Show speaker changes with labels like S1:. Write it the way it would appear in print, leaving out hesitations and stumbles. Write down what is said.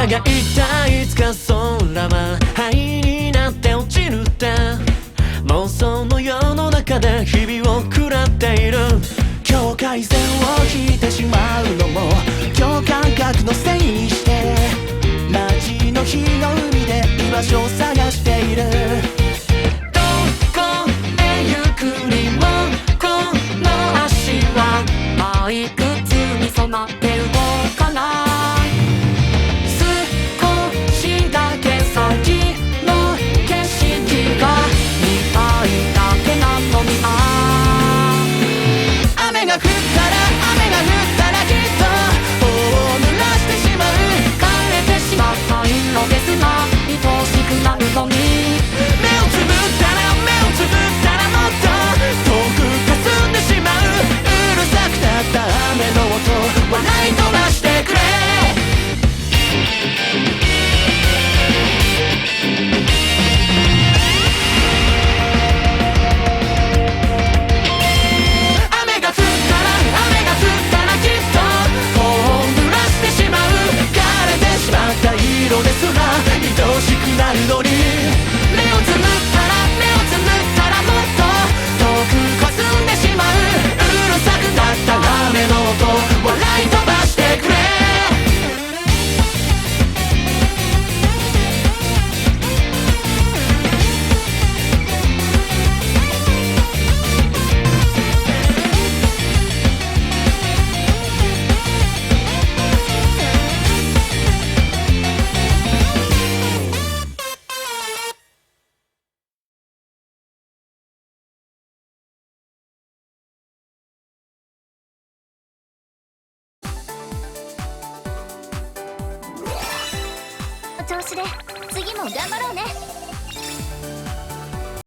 S1: 互いいつか空は灰になって落ちるって妄想の世の中で日々を食らっている。境界線を引いてしまうのも今日感覚のせいにしてマジの日の海で居場所を探している。どこへ行くにもこの足は退屈に染まってるのかな。少しだけ先の景色が見たいだけなのに雨が降ったらきっと頬を濡らしてしまう。枯れてしまった色ですが愛しくなるのに目をつぶったらもっと遠く霞んでしまう。うるさくなった雨の音笑い飛ばしてくれ。雨が降ったらきっと頬を濡らしてしまう。枯れてしまった色ですら愛しくなるのに目をつぶったらもっと遠く霞んでしまう。うるさくなった雨の音笑い飛ばしてくれ。
S2: 調子で次も頑張ろうね。